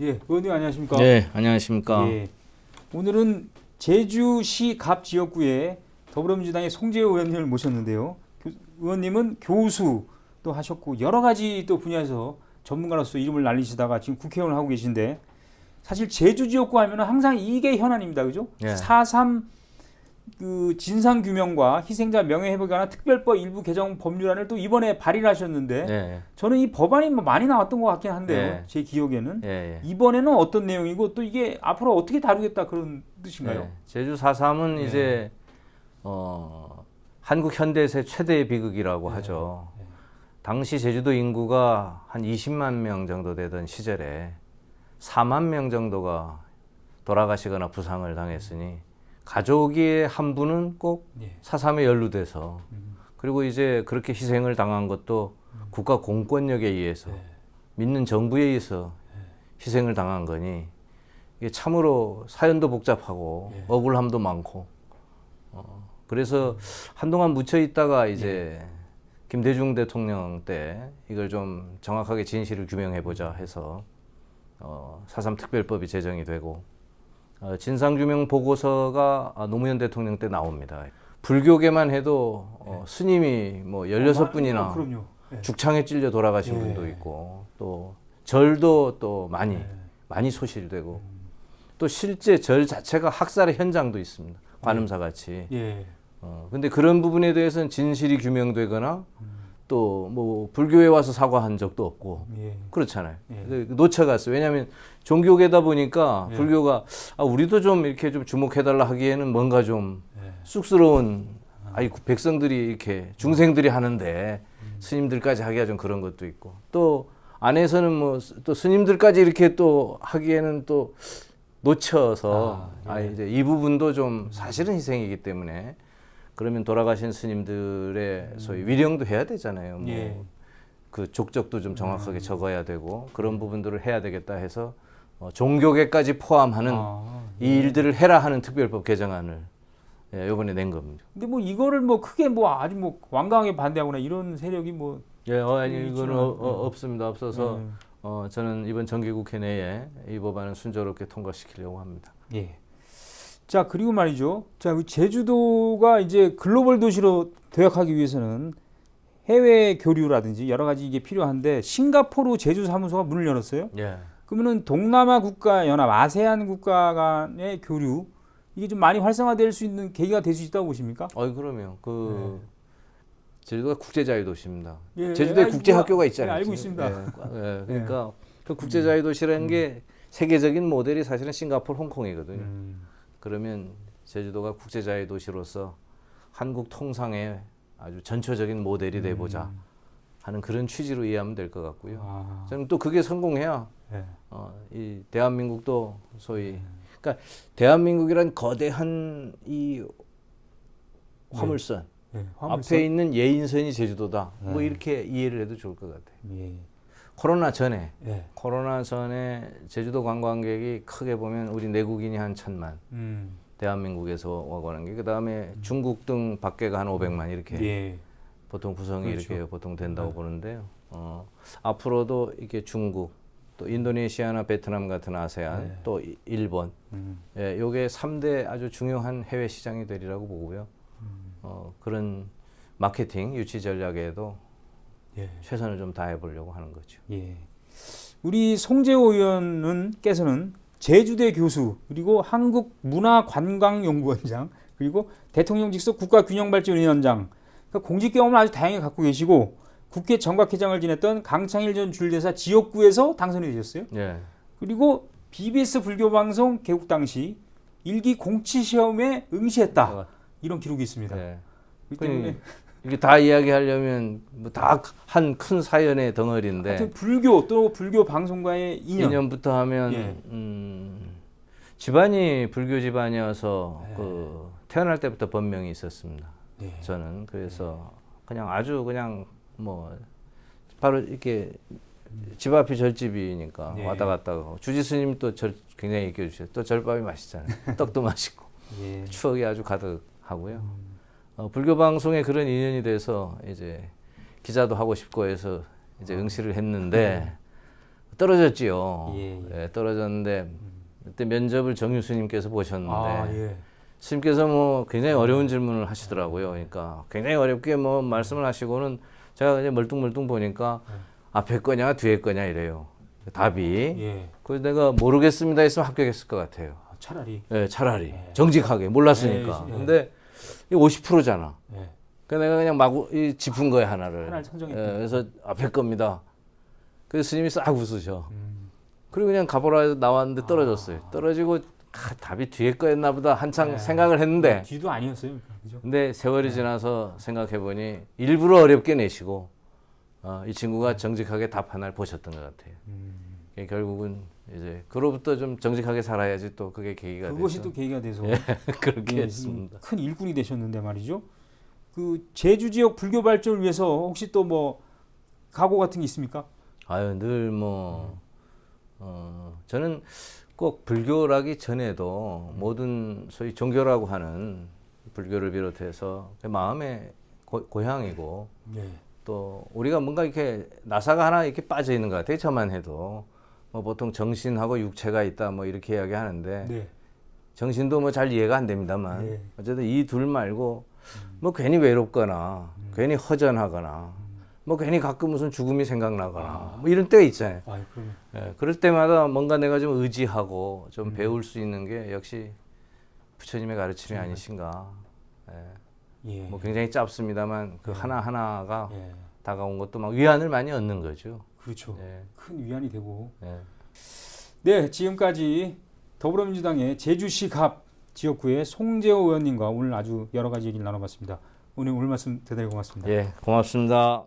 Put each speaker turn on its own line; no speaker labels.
예, 의원님 안녕하십니까?
네, 안녕하십니까.
예, 오늘은 제주시 갑 지역구에 더불어민주당의 송재호 의원님을 모셨는데요. 의원님은 교수도 하셨고 여러 가지 또 분야에서 전문가로서 이름을 날리시다가 지금 국회의원을 하고 계신데 사실 제주 지역구 하면 항상 이게 현안입니다, 그죠?
예.
4.3 그 진상 규명과 희생자 명예회복에 관한 특별법 일부 개정 법률안을 또 이번에 발의를 하셨는데
네,
저는 이 법안이 뭐 많이 나왔던 것 같긴 한데요.
네.
제 기억에는.
예,
이번에는 어떤 내용이고 또 이게 앞으로 어떻게 다루겠다 그런 뜻인가요?
예. 제주 4.3은
네.
이제 한국 현대에서의 최대의 비극이라고 하죠.
네.
당시 제주도 인구가 한 20만 명 정도 되던 시절에 4만 명 정도가 돌아가시거나 부상을 당했으니 가족의 한 분은 꼭
예.
4.3에 연루돼서 그리고 이제 그렇게 희생을 당한 것도 국가 공권력에 의해서 믿는 정부에 의해서 희생을 당한 거니 이게 참으로 사연도 복잡하고 억울함도 많고 그래서 한동안 묻혀 있다가 이제 김대중 대통령 때 이걸 좀 정확하게 진실을 규명해 보자 해서 4.3 특별법이 제정이 되고 진상규명 보고서가 노무현 대통령 때 나옵니다. 불교계만 해도 스님이 뭐 16분이나
그럼요. 예.
죽창에 찔려 돌아가신 분도 있고 또 절도 또 많이 소실되고 또 실제 절 자체가 학살의 현장도 있습니다. 관음사 같이.
예.
근데 그런 부분에 대해서는 진실이 규명되거나 또 뭐 불교에 와서 사과한 적도 없고
예.
그렇잖아요.
예.
놓쳐갔어요. 왜냐하면 종교계다 보니까
예.
불교가 우리도 좀 이렇게 좀 주목해달라 하기에는 뭔가 좀
예.
쑥스러운 백성들이 이렇게 중생들이 하는데 스님들까지 하기가 좀 그런 것도 있고 또 안에서는 뭐 또 스님들까지 이렇게 또 하기에는 또 놓쳐서 이제 이 부분도 좀 사실은 희생이기 때문에 그러면 돌아가신 스님들의 소위 위령도 해야 되잖아요. 뭐
예.
그 족적도 좀 정확하게 적어야 되고 그런 부분들을 해야 되겠다 해서 종교계까지 포함하는 이 일들을 해라 하는 특별법 개정안을 이번에 낸 겁니다.
근데 뭐 이거를 뭐 크게 뭐 아주 뭐 완강하게 반대하거나 이런 세력이 뭐
아니 이거는 없습니다. 없어서
예.
저는 이번 정기국회 내에 이 법안을 순조롭게 통과시키려고 합니다.
예. 자, 그리고 말이죠. 자, 제주도가 이제 글로벌 도시로 도약하기 위해서는 해외 교류라든지 여러 가지 이게 필요한데 싱가포르 제주 사무소가 문을 열었어요.
예.
그러면은 동남아 국가 연합, 아세안 국가 간의 교류 이게 좀 많이 활성화될 수 있는 계기가 될 수 있다고 보십니까?
그러면 제주도가 국제자유도시입니다.
예,
제주도에 국제학교가
예,
있잖아요.
알고 있습니다.
그러니까 그 국제자유도시라는 게 세계적인 모델이 사실은 싱가포르, 홍콩이거든요. 그러면 제주도가 국제자유도시로서 한국 통상의 아주 전초적인 모델이 돼보자 하는 그런 취지로 이해하면 될 것 같고요. 저는 또 그게 성공해야
예.
이 대한민국도 소위 그러니까 대한민국이란 거대한 이 화물선 앞에 있는 예인선이 제주도다. 뭐 이렇게 이해를 해도 좋을 것 같아요.
예.
코로나 전에 제주도 관광객이 크게 보면 우리 내국인이 한 1,000만, 대한민국에서 와고 하는 게 그다음에 중국 등 밖에가 한 500만 이렇게 보통 구성이
그렇죠.
이렇게 보통 된다고 보는데요. 앞으로도 이게 중국, 또 인도네시아나 베트남 같은 아세안, 또 일본, 요게 3대 아주 중요한 해외 시장이 되리라고 보고요. 그런 마케팅 유치 전략에도 최선을 좀 다해 보려고 하는 거죠.
예. 우리 송재호 의원께서는 제주대 교수 그리고 한국문화관광연구원장 그리고 대통령 직속 국가균형발전위원장 그러니까 공직 경험을 아주 다양하게 갖고 계시고 국회 정각회장을 지냈던 강창일 전 줄대사 지역구에서 당선이 되셨어요.
예.
그리고 BBS 불교방송 개국 당시 일기 공치시험에 응시했다. 이런 기록이 있습니다.
예.
그렇기 때문에
이게 다 이야기하려면 뭐 다 한 큰 사연의 덩어리인데
하여튼 불교 또 불교 방송과의
인연부터 하면 집안이 불교 집안이어서 그 태어날 때부터 번명이 있었습니다. 저는 그래서 그냥 아주 그냥 뭐 바로 이렇게 집 앞이 절집이니까 왔다 갔다 하고 주지 스님 또 절 굉장히 얘기해 주셔요. 또 절밥이 맛있잖아요. 떡도 맛있고 추억이 아주 가득하고요. 불교 방송에 그런 인연이 돼서 이제 기자도 하고 싶고 해서 이제 응시를 했는데 떨어졌지요.
예, 예.
예, 떨어졌는데 그때 면접을 정유 스님께서 보셨는데
아, 예.
스님께서 뭐 굉장히 어려운 질문을 하시더라고요. 그러니까 굉장히 어렵게 뭐 말씀을 하시고는 제가 이제 멀뚱멀뚱 보니까 앞에 거냐 뒤에 거냐 이래요. 답이.
예.
그래서 내가 모르겠습니다 했으면 합격했을 것 같아요.
아, 차라리.
예, 차라리 정직하게 몰랐으니까.
예, 예.
근데 이 50%잖아.
예.
그래서 내가 그냥 마구 짚은 거야 하나를.
하나를 선정했고.
예, 그래서 앞에 겁니다. 그래서 스님이 싹 웃으셔.
음.
그리고 그냥 가보라 해서 나왔는데 떨어졌어요. 떨어지고 답이 뒤에 거였나 보다 한창 생각을 했는데
뒤도 아니었어요. 그죠?
근데 세월이 지나서 생각해 보니 일부러 어렵게 내시고 이 친구가 정직하게 답 하나를 보셨던 것 같아요. 결국은 이제 그로부터 좀 정직하게 살아야지 또 그게 계기가
그것이
돼서
또 계기가 돼서
그렇게
예,
했습니다.
큰 일꾼이 되셨는데 말이죠. 그 제주 지역 불교 발전을 위해서 혹시 또 뭐 각오 같은 게 있습니까?
아유 늘 저는 꼭 불교라기 전에도 모든 소위 종교라고 하는 불교를 비롯해서 마음의 고향이고
네.
또 우리가 뭔가 이렇게 나사가 하나 이렇게 빠져 있는 것 같아요. 저만 해도 뭐 보통 정신하고 육체가 있다 뭐 이렇게 이야기하는데
네.
정신도 뭐 잘 이해가 안 됩니다만
네.
어쨌든 이 둘 말고 뭐 괜히 외롭거나 괜히 허전하거나 뭐 괜히 가끔 무슨 죽음이 생각나거나 뭐 이런 때가 있잖아요.
아, 그럼
예, 그럴 때마다 뭔가 내가 좀 의지하고 좀 배울 수 있는 게 역시 부처님의 가르침이 아니신가. 예.
예.
뭐 굉장히 짧습니다만 그 하나 하나가
예.
다가온 것도 막 위안을 많이 얻는 거죠.
그렇죠.
예.
큰 위안이 되고.
예.
네, 지금까지 더불어민주당의 제주시 갑 지역구의 송재호 의원님과 오늘 아주 여러 가지 얘기를 나눠봤습니다. 오늘 말씀 대단히 고맙습니다.
예, 고맙습니다.